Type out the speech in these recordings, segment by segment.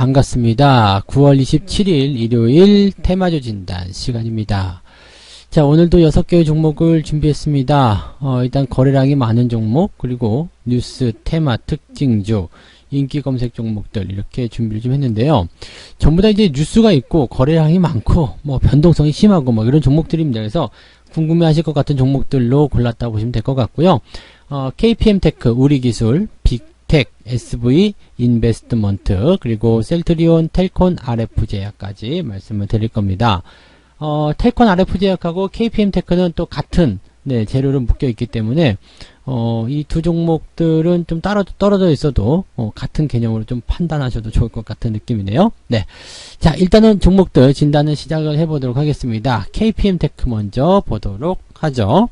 반갑습니다. 9월 27일 일요일 테마주 진단 시간입니다. 자, 오늘도 6개의 종목을 준비했습니다. 일단 거래량이 많은 종목, 그리고 뉴스, 테마, 특징주, 인기 검색 종목들 이렇게 준비를 좀 했는데요. 전부 다 이제 뉴스가 있고 거래량이 많고 뭐 변동성이 심하고 뭐 이런 종목들입니다. 그래서 궁금해하실 것 같은 종목들로 골랐다 보시면 될 것 같고요. KPM테크, 우리기술, 빅텍, SV, 인베스트먼트, 그리고 셀트리온, 텔콘, RF제약까지 말씀을 드릴 겁니다. 텔콘, RF제약하고 KPM테크는 또 같은 재료를 묶여 있기 때문에 이 두 종목들은 좀 떨어져 있어도 같은 개념으로 좀 판단하셔도 좋을 것 같은 느낌이네요. 네, 자, 일단은 종목들 진단을 시작을 해보도록 하겠습니다. KPM테크 먼저 보도록 하죠.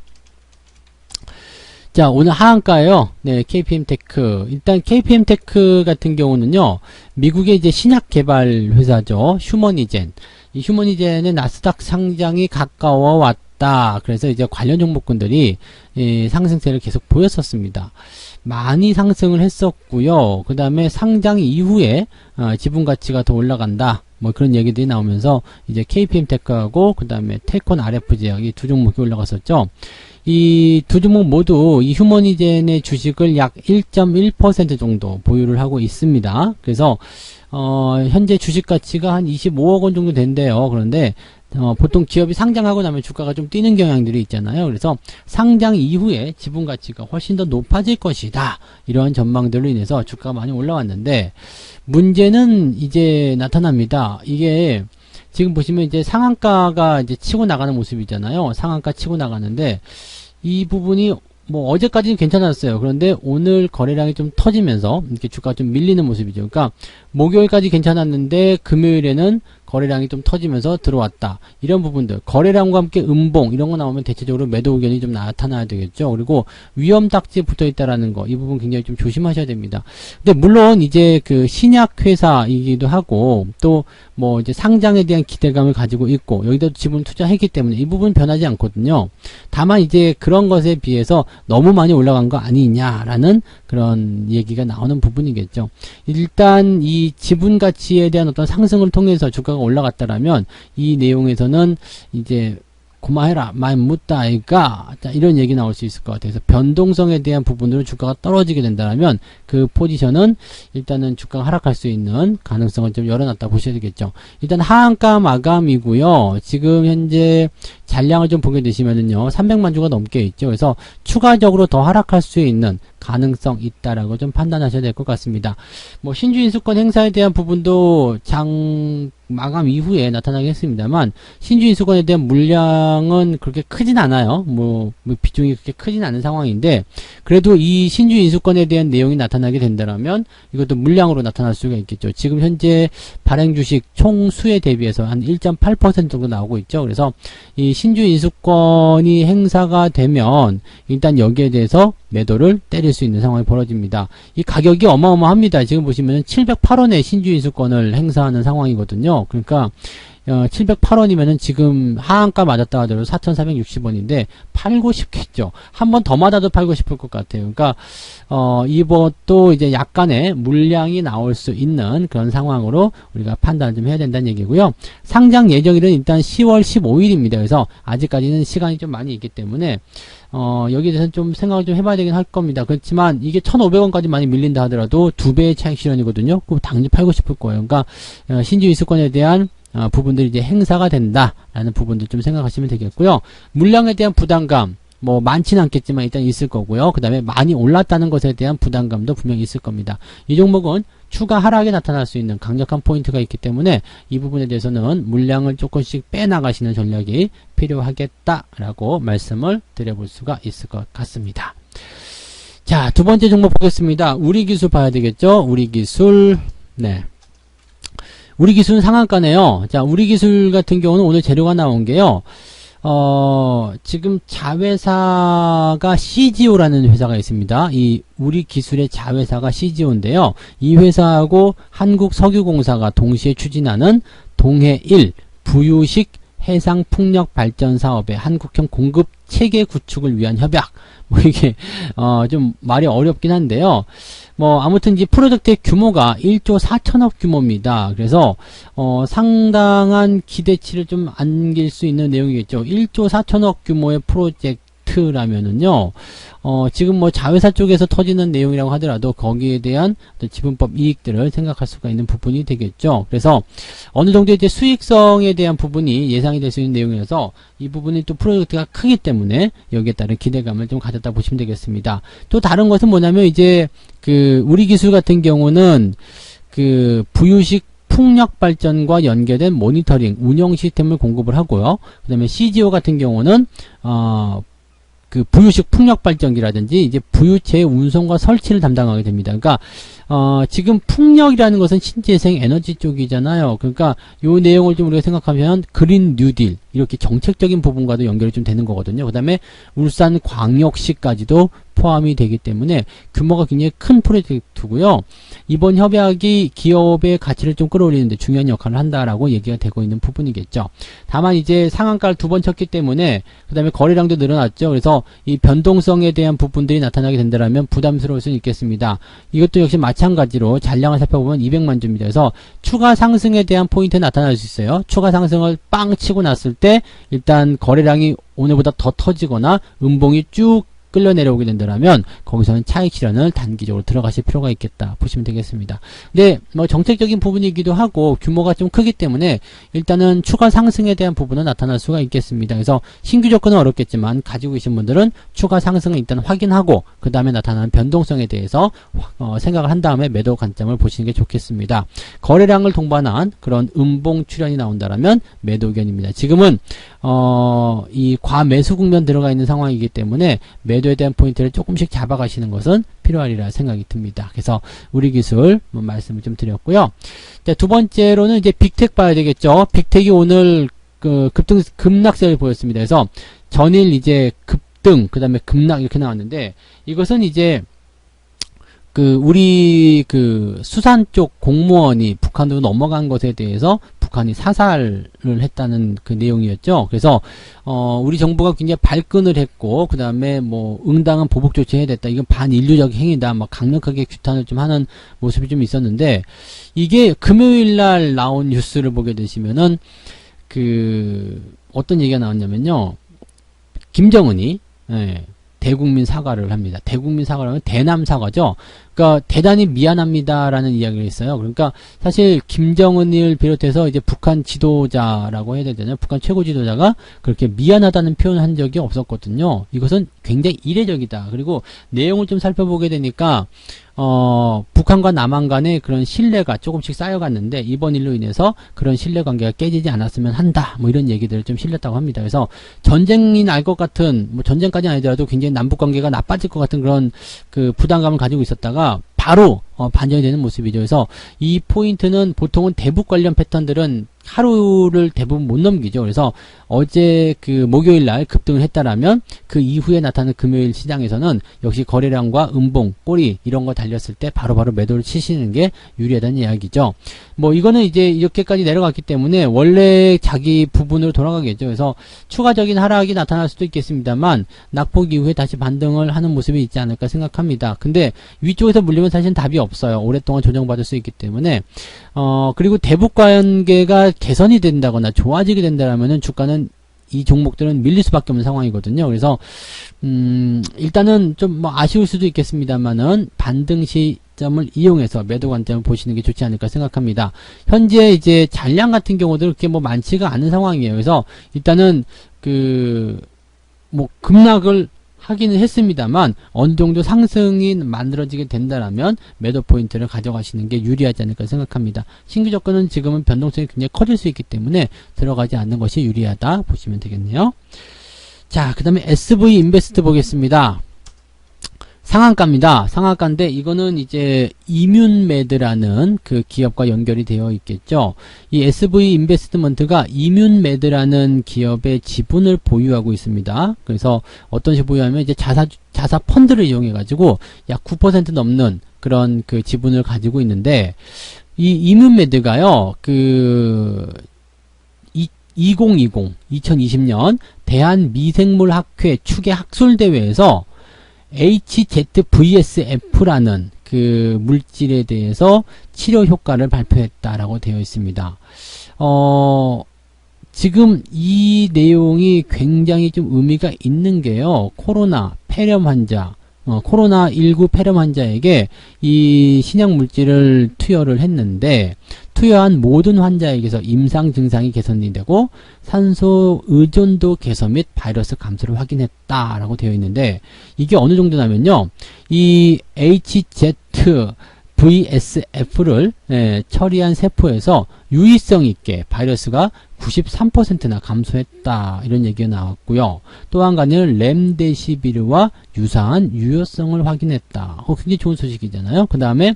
자, 오늘 하한가예요. 네, KPM테크. 일단 KPM테크 같은 경우는요, 미국의 이제 신약 개발 회사죠. 휴머니젠. 이 휴머니젠은 나스닥 상장이 가까워 왔다. 그래서 이제 관련 종목군들이 상승세를 계속 보였었습니다. 많이 상승을 했었고요. 그 다음에 상장 이후에 지분 가치가 더 올라간다. 뭐 그런 얘기들이 나오면서 이제 KPM테크하고 그 다음에 텔콘 RF제약 이 두 종목이 올라갔었죠. 이 두 종목 모두 이 휴머니젠의 주식을 약 1.1% 정도 보유를 하고 있습니다. 그래서 현재 주식 가치가 한 25억 원 정도 된대요. 그런데 보통 기업이 상장하고 나면 주가가 좀 뛰는 경향들이 있잖아요. 그래서 상장 이후에 지분 가치가 훨씬 더 높아질 것이다. 이러한 전망들로 인해서 주가가 많이 올라왔는데 문제는 이제 나타납니다. 이게 지금 보시면 이제 상한가가 이제 치고 나가는 모습이잖아요. 상한가 치고 나가는데 이 부분이 뭐 어제까지는 괜찮았어요. 그런데 오늘 거래량이 좀 터지면서 이렇게 주가가 좀 밀리는 모습이죠. 그러니까 목요일까지 괜찮았는데 금요일에는 거래량이 좀 터지면서 들어왔다. 이런 부분들, 거래량과 함께 음봉 이런 거 나오면 대체적으로 매도 의견이 좀 나타나야 되겠죠. 그리고 위험 딱지에 붙어 있다라는 거, 이 부분 굉장히 좀 조심하셔야 됩니다. 근데 물론 이제 그 신약 회사이기도 하고 또 뭐 이제 상장에 대한 기대감을 가지고 있고 여기다 지분 투자했기 때문에 이 부분 변하지 않거든요. 다만 이제 그런 것에 비해서 너무 많이 올라간 거 아니냐라는 그런 얘기가 나오는 부분이겠죠. 일단 이 지분 가치에 대한 어떤 상승을 통해서 주가가 올라갔다라면 이 내용에서는 이제 고마해라 많이 묻다 아이가 이런 얘기 나올 수 있을 것 같아요. 그래서 변동성에 대한 부분으로 주가가 떨어지게 된다면 그 포지션은 일단은 주가가 하락할 수 있는 가능성을 좀 열어놨다 보셔야 되겠죠. 일단 하한가 마감이고요. 지금 현재 잔량을 좀 보게 되시면은요 300만 주가 넘게 있죠. 그래서 추가적으로 더 하락할 수 있는 가능성 있다라고 좀 판단하셔야 될 것 같습니다. 뭐 신주인수권 행사에 대한 부분도 장 마감 이후에 나타나긴 했습니다만 신주인수권에 대한 물량은 그렇게 크진 않아요. 뭐 비중이 그렇게 크진 않은 상황인데 그래도 이 신주인수권에 대한 내용이 나타나게 된다면 이것도 물량으로 나타날 수가 있겠죠. 지금 현재 발행 주식 총 수에 대비해서 한 1.8% 정도 나오고 있죠. 그래서 이 신주인수권이 행사가 되면 일단 여기에 대해서 매도를 때릴 수 있는 상황이 벌어집니다. 이 가격이 어마어마합니다. 지금 보시면 708원에 신주인수권을 행사하는 상황이거든요. 그러니까 708원이면은 지금 하한가 맞았다 하더라도 4,460원인데 팔고 싶겠죠. 한 번 더 맞아도 팔고 싶을 것 같아요. 그러니까 이것도 이제 약간의 물량이 나올 수 있는 그런 상황으로 우리가 판단을 좀 해야 된다는 얘기고요. 상장 예정일은 일단 10월 15일입니다. 그래서 아직까지는 시간이 좀 많이 있기 때문에 여기에 대해서는 좀 생각을 좀 해봐야 되긴 할 겁니다. 그렇지만 이게 1,500원까지 많이 밀린다 하더라도 2배의 차익 실현이거든요. 그럼 당연히 팔고 싶을 거예요. 그러니까 신주인수권에 대한 부분들이 이제 행사가 된다라는 부분들 좀 생각하시면 되겠고요. 물량에 대한 부담감 뭐 많지는 않겠지만 일단 있을 거고요. 그 다음에 많이 올랐다는 것에 대한 부담감도 분명히 있을 겁니다. 이 종목은 추가 하락에 나타날 수 있는 강력한 포인트가 있기 때문에 이 부분에 대해서는 물량을 조금씩 빼나가시는 전략이 필요하겠다라고 말씀을 드려볼 수가 있을 것 같습니다. 자, 두 번째 종목 보겠습니다. 우리기술 봐야 되겠죠. 우리기술. 네. 우리기술은 상한가네요. 자, 우리기술 같은 경우는 오늘 재료가 나온 게요. 지금 자회사가 CGO라는 회사가 있습니다. 이 우리기술의 자회사가 CGO인데요. 이 회사하고 한국석유공사가 동시에 추진하는 동해1 부유식 해상 풍력 발전 사업의 한국형 공급 체계 구축을 위한 협약. 뭐 이게 좀 말이 어렵긴 한데요. 뭐 아무튼 이 프로젝트의 규모가 1조 4천억 규모입니다. 그래서 상당한 기대치를 좀 안길 수 있는 내용이겠죠. 1조 4천억 규모의 프로젝트라면은요. 지금 뭐 자회사 쪽에서 터지는 내용이라고 하더라도 거기에 대한 지분법 이익들을 생각할 수가 있는 부분이 되겠죠. 그래서 어느 정도 이제 수익성에 대한 부분이 예상이 될 수 있는 내용이라서 이 부분이 또 프로젝트가 크기 때문에 여기에 따른 기대감을 좀 가졌다 보시면 되겠습니다. 또 다른 것은 뭐냐면 이제 우리 기술 같은 경우는 부유식 풍력 발전과 연계된 모니터링, 운영 시스템을 공급을 하고요. 그 다음에 CGO 같은 경우는 부유식 풍력 발전기라든지 이제 부유체의 운송과 설치를 담당하게 됩니다. 그러니까 지금 풍력이라는 것은 신재생 에너지 쪽이잖아요. 그러니까 요 내용을 좀 우리가 생각하면 그린 뉴딜 이렇게 정책적인 부분과도 연결이 좀 되는 거거든요. 그 다음에 울산 광역시까지도 포함이 되기 때문에 규모가 굉장히 큰 프로젝트고요. 이번 협약이 기업의 가치를 좀 끌어올리는데 중요한 역할을 한다라고 얘기가 되고 있는 부분이겠죠. 다만 이제 상한가를 2번 쳤기 때문에 그 다음에 거래량도 늘어났죠. 그래서 이 변동성에 대한 부분들이 나타나게 된다면 부담스러울 수는 있겠습니다. 이것도 역시 마찬가지로 잔량을 살펴보면 200만 주입니다. 그래서 추가 상승에 대한 포인트 나타날 수 있어요. 추가 상승을 빵 치고 났을 때 일단 거래량이 오늘보다 더 터지거나 음봉이 쭉 끌려 내려오게 된다면 거기서는 차익 실현을 단기적으로 들어가실 필요가 있겠다 보시면 되겠습니다. 근데 뭐 정책적인 부분이기도 하고 규모가 좀 크기 때문에 일단은 추가 상승에 대한 부분은 나타날 수가 있겠습니다. 그래서 신규 조건은 어렵겠지만 가지고 계신 분들은 추가 상승을 일단 확인하고 그 다음에 나타나는 변동성에 대해서 생각을 한 다음에 매도 관점을 보시는 게 좋겠습니다. 거래량을 동반한 그런 음봉 출현이 나온다라면 매도 의견입니다. 지금은 이 과매수 국면 들어가 있는 상황이기 때문에 매도에 대한 포인트를 조금씩 잡아가시는 것은 필요하리라 생각이 듭니다. 그래서 우리 기술 말씀을 좀 드렸고요. 자, 두 번째로는 이제 빅텍 봐야 되겠죠. 빅텍이 오늘 급락세를 보였습니다. 그래서 전일 이제 급등, 그 다음에 급락 이렇게 나왔는데 이것은 이제 우리 수산 쪽 공무원이 북한으로 넘어간 것에 대해서 북한이 사살을 했다는 그 내용이었죠. 그래서 우리 정부가 굉장히 발끈을 했고 그 다음에 뭐 응당한 보복 조치해야 됐다. 이건 반인류적 행위다. 막 강력하게 규탄을 좀 하는 모습이 좀 있었는데 이게 금요일날 나온 뉴스를 보게 되시면은 어떤 얘기가 나왔냐면요. 김정은이 대국민 사과를 합니다. 대국민 사과를 하면 대남 사과죠. 그러니까 대단히 미안합니다라는 이야기를 했어요. 그러니까 사실 김정은을 비롯해서 이제 북한 지도자라고 해야 되잖아요. 북한 최고 지도자가 그렇게 미안하다는 표현을 한 적이 없었거든요. 이것은 굉장히 이례적이다. 그리고 내용을 좀 살펴보게 되니까 북한과 남한 간의 그런 신뢰가 조금씩 쌓여갔는데 이번 일로 인해서 그런 신뢰관계가 깨지지 않았으면 한다. 뭐 이런 얘기들을 좀 실렸다고 합니다. 그래서 전쟁이 날 것 같은 뭐 전쟁까지는 아니더라도 굉장히 남북관계가 나빠질 것 같은 그런 부담감을 가지고 있었다가 바로 반전이 되는 모습이죠. 그래서 이 포인트는 보통은 대북 관련 패턴들은 하루를 대부분 못 넘기죠. 그래서 어제 목요일 날 급등을 했다라면 그 이후에 나타나는 금요일 시장에서는 역시 거래량과 음봉, 꼬리 이런 거 달렸을 때 바로바로 매도를 치시는 게 유리하다는 이야기죠. 뭐 이거는 이제 이렇게까지 내려갔기 때문에 원래 자기 부분으로 돌아가겠죠. 그래서 추가적인 하락이 나타날 수도 있겠습니다만 낙폭 이후에 다시 반등을 하는 모습이 있지 않을까 생각합니다. 근데 위쪽에서 물리면 사실은 답이 없어요. 오랫동안 조정받을 수 있기 때문에 그리고 대북 관계가 개선이 된다거나 좋아지게 된다라면은 주가는 이 종목들은 밀릴 수밖에 없는 상황이거든요. 그래서 일단은 좀 뭐 아쉬울 수도 있겠습니다만은 반등 시점을 이용해서 매도 관점을 보시는 게 좋지 않을까 생각합니다. 현재 이제 잔량 같은 경우도 그렇게 뭐 많지가 않은 상황이에요. 그래서 일단은 뭐 급락을 하기는 했습니다만 어느 정도 상승이 만들어지게 된다라면 매도 포인트를 가져가시는 게 유리하지 않을까 생각합니다. 신규 조건은 지금은 변동성이 굉장히 커질 수 있기 때문에 들어가지 않는 것이 유리하다 보시면 되겠네요. 자, 그 다음에 SV 인베스트 보겠습니다. 상한가입니다. 상한가인데 이거는 이제 이뮨메드라는 그 기업과 연결이 되어 있겠죠. 이 SV 인베스트먼트가 이뮨메드라는 기업의 지분을 보유하고 있습니다. 그래서 어떤 식으로 보유하면 이제 자사 펀드를 이용해 가지고 약 9% 넘는 그런 그 지분을 가지고 있는데 이 이뮨메드가요. 2020년 대한미생물학회 축의 학술대회에서 HZVSF라는 그 물질에 대해서 치료 효과를 발표했다라고 되어 있습니다. 지금 이 내용이 굉장히 좀 의미가 있는 게요. 코로나 폐렴 환자, 코로나19 폐렴 환자에게 이 신약 물질을 투여를 했는데 투여한 모든 환자에게서 임상 증상이 개선이 되고 산소 의존도 개선 및 바이러스 감소를 확인했다라고 되어 있는데 이게 어느 정도냐면요. 이 HZVSF를 처리한 세포에서 유의성 있게 바이러스가 93%나 감소했다 이런 얘기가 나왔고요. 또 한 가지는 렘데시비르와 유사한 유효성을 확인했다. 굉장히 좋은 소식이잖아요. 그 다음에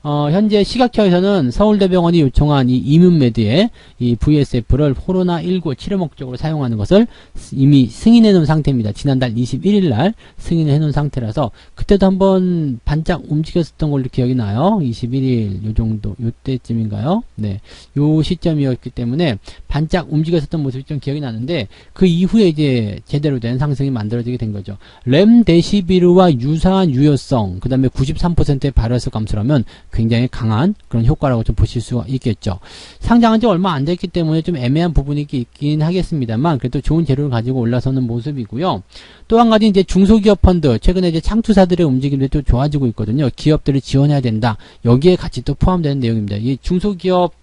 현재 식약처에서는 서울대병원이 요청한 이 이뮨메드의 이 VSF를 코로나19 치료 목적으로 사용하는 것을 이미 승인해 놓은 상태입니다. 지난달 21일 날 승인해 놓은 상태라서 그때도 한번 반짝 움직였었던 걸로 기억이 나요. 21일 요 정도 요때쯤인가요? 네. 요 시점이었기 때문에 반짝 움직였었던 모습이 좀 기억이 나는데 그 이후에 이제 제대로 된 상승이 만들어지게 된 거죠. 렘데시비르와 유사한 유효성, 그 다음에 93%의 바이러스 감소라면 굉장히 강한 그런 효과라고 좀 보실 수가 있겠죠. 상장한 지 얼마 안 됐기 때문에 좀 애매한 부분이 있긴 하겠습니다만 그래도 좋은 재료를 가지고 올라서는 모습이고요. 또 한 가지 이제 중소기업 펀드, 최근에 이제 창투사들의 움직임도 또 좋아지고 있거든요. 기업들을 지원해야 된다. 여기에 같이 또 포함되는 내용입니다. 이 중소기업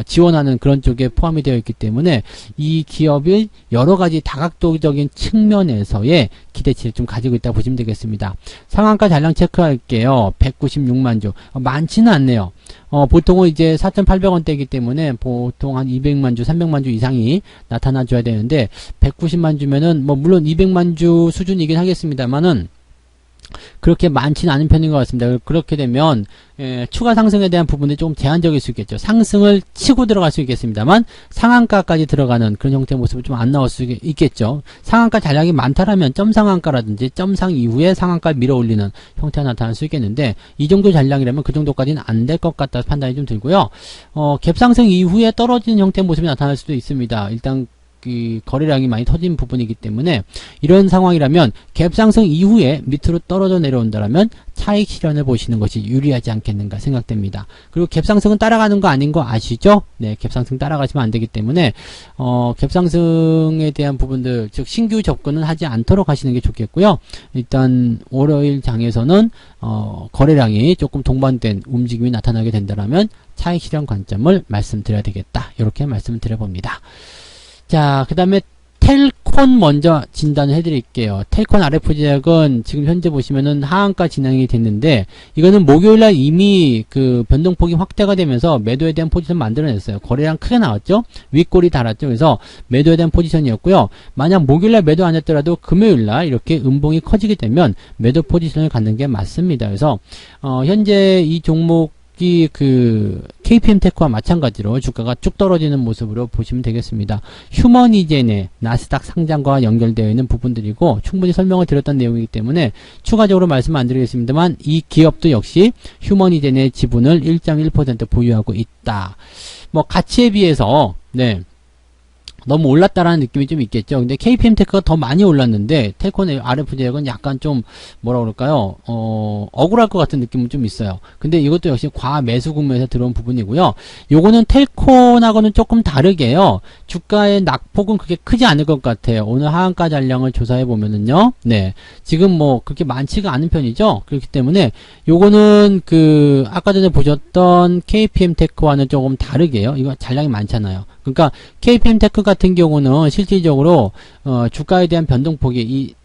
지원하는 그런 쪽에 포함이 되어 있기 때문에 이 기업이 여러 가지 다각도적인 측면에서의 기대치를 좀 가지고 있다고 보시면 되겠습니다. 상한가 잔량 체크할게요. 196만 주. 많지는 않네요. 보통은 이제 4,800원대이기 때문에 보통 한 200만 주, 300만 주 이상이 나타나줘야 되는데 190만 주면은 뭐 물론 200만 주 수준이긴 하겠습니다만은 그렇게 많지는 않은 편인 것 같습니다. 그렇게 되면 추가 상승에 대한 부분이 조금 제한적일 수 있겠죠. 상승을 치고 들어갈 수 있겠습니다만 상한가까지 들어가는 그런 형태의 모습은 좀 안 나올 수 있겠죠. 상한가 잔량이 많다라면 점상한가라든지 점상 이후에 상한가를 밀어올리는 형태가 나타날 수 있겠는데 이 정도 잔량이라면 그 정도까지는 안 될 것 같다 판단이 좀 들고요. 갭상승 이후에 떨어지는 형태의 모습이 나타날 수도 있습니다. 일단 거래량이 많이 터진 부분이기 때문에 이런 상황이라면 갭상승 이후에 밑으로 떨어져 내려온다라면 차익 실현을 보시는 것이 유리하지 않겠는가 생각됩니다. 그리고 갭상승은 따라가는 거 아닌 거 아시죠? 네, 갭상승 따라가시면 안 되기 때문에 갭상승에 대한 부분들, 즉 신규 접근은 하지 않도록 하시는 게 좋겠고요. 일단 월요일 장에서는 거래량이 조금 동반된 움직임이 나타나게 된다라면 차익 실현 관점을 말씀드려야 되겠다. 이렇게 말씀을 드려봅니다. 자, 그 다음에 텔콘 먼저 진단을 해드릴게요. 텔콘 RF제약은 지금 현재 보시면은 하한가 진행이 됐는데 이거는 목요일날 이미 그 변동폭이 확대가 되면서 매도에 대한 포지션 만들어냈어요. 거래량 크게 나왔죠. 윗골이 달았죠. 그래서 매도에 대한 포지션이었고요. 만약 목요일날 매도 안 했더라도 금요일날 이렇게 음봉이 커지게 되면 매도 포지션을 갖는 게 맞습니다. 그래서 현재 이 종목 KPM테크와 마찬가지로 주가가 쭉 떨어지는 모습으로 보시면 되겠습니다. 휴머니젠의 나스닥 상장과 연결되어 있는 부분들이고 충분히 설명을 드렸던 내용이기 때문에 추가적으로 말씀 안 드리겠습니다만 이 기업도 역시 휴머니젠의 지분을 1.1% 보유하고 있다. 뭐 가치에 비해서 너무 올랐다라는 느낌이 좀 있겠죠. 근데 KPM테크가 더 많이 올랐는데 텔콘의 RF제약은 약간 좀 뭐라 그럴까요? 억울할 것 같은 느낌은 좀 있어요. 근데 이것도 역시 과매수 국면에서 들어온 부분이고요. 요거는 텔콘하고는 조금 다르게요. 주가의 낙폭은 그렇게 크지 않을 것 같아요. 오늘 하한가 잔량을 조사해 보면은요. 네. 지금 뭐 그렇게 많지가 않은 편이죠. 그렇기 때문에 요거는 아까 전에 보셨던 KPM테크와는 조금 다르게요. 이거 잔량이 많잖아요. 그러니까 KPM테크 같은 경우는 실질적으로 주가에 대한 변동폭이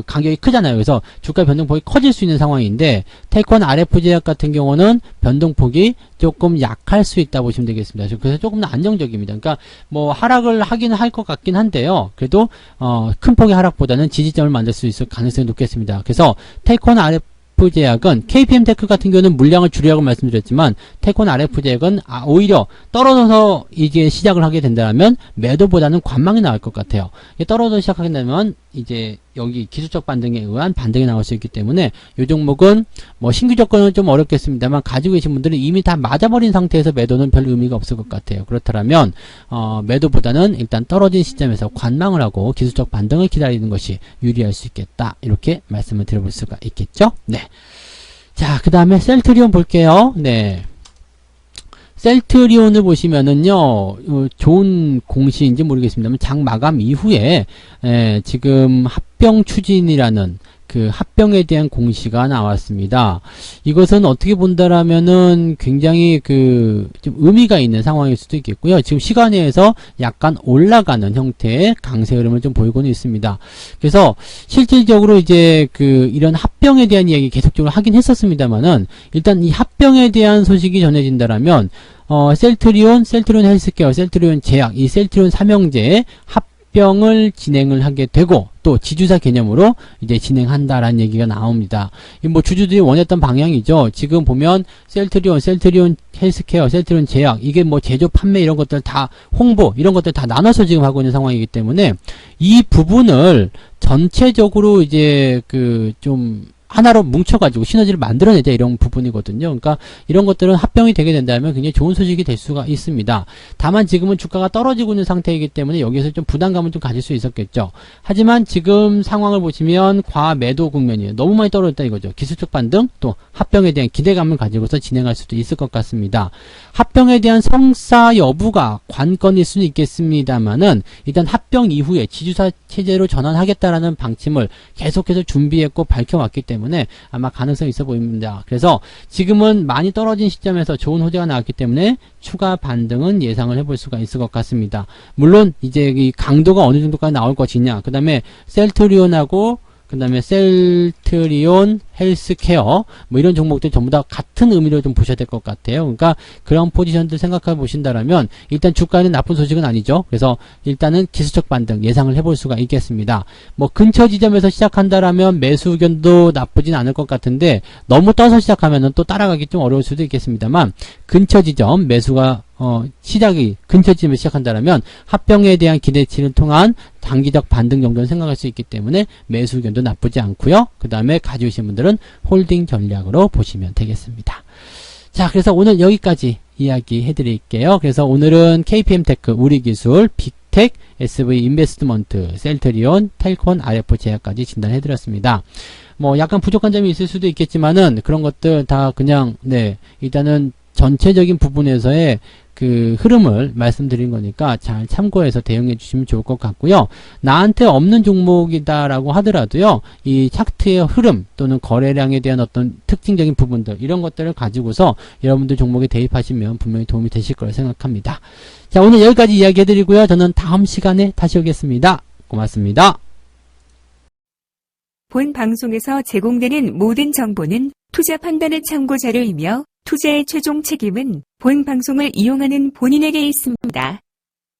간격이 크잖아요. 그래서 주가 변동폭이 커질 수 있는 상황인데 텔콘 RF제약 같은 경우는 변동폭이 조금 약할 수 있다고 보시면 되겠습니다. 그래서 조금 더 안정적입니다. 그러니까 뭐 하락을 하긴 할 것 같긴 한데요. 그래도 큰 폭의 하락보다는 지지점을 만들 수 있을 가능성이 높겠습니다. 그래서 텔콘 RF제약은 KPM테크 같은 경우는 물량을 줄이라고 말씀드렸지만 텔콘 RF제약은 오히려 떨어져서 이제 시작을 하게 된다면 매도보다는 관망이 나올 것 같아요. 떨어져 시작하게 되면 이제 여기 기술적 반등에 의한 반등이 나올 수 있기 때문에 이 종목은 뭐 신규 조건은 좀 어렵겠습니다만 가지고 계신 분들은 이미 다 맞아버린 상태에서 매도는 별 의미가 없을 것 같아요. 그렇다면 매도보다는 일단 떨어진 시점에서 관망을 하고 기술적 반등을 기다리는 것이 유리할 수 있겠다. 이렇게 말씀을 드려볼 수가 있겠죠. 네. 자, 그 다음에 셀트리온 볼게요. 네. 셀트리온을 보시면은요, 좋은 공시인지 모르겠습니다만, 장 마감 이후에, 지금 합병 추진이라는 그 합병에 대한 공시가 나왔습니다. 이것은 어떻게 본다라면은 굉장히 좀 의미가 있는 상황일 수도 있겠고요. 지금 시간에서 약간 올라가는 형태의 강세 흐름을 좀 보이고는 있습니다. 그래서 실질적으로 이제 이런 합병에 대한 이야기 계속적으로 하긴 했었습니다만은 일단 이 합병에 대한 소식이 전해진다라면 셀트리온 헬스케어, 셀트리온 제약, 이 셀트리온 삼형제의 합병을 진행을 하게 되고 또 지주사 개념으로 이제 진행한다라는 얘기가 나옵니다. 뭐 주주들이 원했던 방향이죠. 지금 보면 셀트리온 헬스케어, 셀트리온 제약 이게 뭐 제조, 판매 이런 것들 다 홍보 이런 것들 다 나눠서 지금 하고 있는 상황이기 때문에 이 부분을 전체적으로 이제 좀 하나로 뭉쳐가지고 시너지를 만들어내자 이런 부분이거든요. 그러니까 이런 것들은 합병이 되게 된다면 굉장히 좋은 소식이 될 수가 있습니다. 다만 지금은 주가가 떨어지고 있는 상태이기 때문에 여기서 좀 부담감을 좀 가질 수 있었겠죠. 하지만 지금 상황을 보시면 과매도 국면이에요. 너무 많이 떨어졌다 이거죠. 기술적 반등 또 합병에 대한 기대감을 가지고서 진행할 수도 있을 것 같습니다. 합병에 대한 성사 여부가 관건일 수는 있겠습니다만은 일단 합병 이후에 지주사 체제로 전환하겠다라는 방침을 계속해서 준비했고 밝혀왔기 때문에 아마 가능성이 있어 보입니다. 그래서 지금은 많이 떨어진 시점에서 좋은 호재가 나왔기 때문에 추가 반등은 예상을 해볼 수가 있을 것 같습니다. 물론 이제 이 강도가 어느 정도까지 나올 것이냐, 그 다음에 셀트리온하고 그 다음에 셀트리온 헬스케어 뭐 이런 종목들 전부 다 같은 의미로 좀 보셔야 될 것 같아요. 그러니까 그런 포지션들 생각해 보신다라면 일단 주가는 나쁜 소식은 아니죠. 그래서 일단은 기술적 반등 예상을 해볼 수가 있겠습니다. 뭐 근처 지점에서 시작한다라면 매수 의견도 나쁘진 않을 것 같은데 너무 떠서 시작하면은 또 따라가기 좀 어려울 수도 있겠습니다만 근처 지점 매수가 시작이 근처 지점에 시작한다라면 합병에 대한 기대치를 통한 단기적 반등 정도는 생각할 수 있기 때문에 매수 의견도 나쁘지 않고요. 그 다음에 가지고 계신 분들은 홀딩 전략으로 보시면 되겠습니다. 자, 그래서 오늘 여기까지 이야기 해드릴게요. 그래서 오늘은 KPM테크, 우리기술, 빅텍, SV 인베스트먼트, 셀트리온, 텔콘, RF 제약까지 진단해드렸습니다. 뭐 약간 부족한 점이 있을 수도 있겠지만은 그런 것들 다 그냥 일단은 전체적인 부분에서의 흐름을 말씀드린 거니까 잘 참고해서 대응해 주시면 좋을 것 같고요. 나한테 없는 종목이다라고 하더라도요. 이 차트의 흐름 또는 거래량에 대한 어떤 특징적인 부분들 이런 것들을 가지고서 여러분들 종목에 대입하시면 분명히 도움이 되실 거라 생각합니다. 자, 오늘 여기까지 이야기 해드리고요. 저는 다음 시간에 다시 오겠습니다. 고맙습니다. 본 방송에서 제공되는 모든 정보는 투자 판단의 참고 자료이며 투자의 최종 책임은 본 방송을 이용하는 본인에게 있습니다.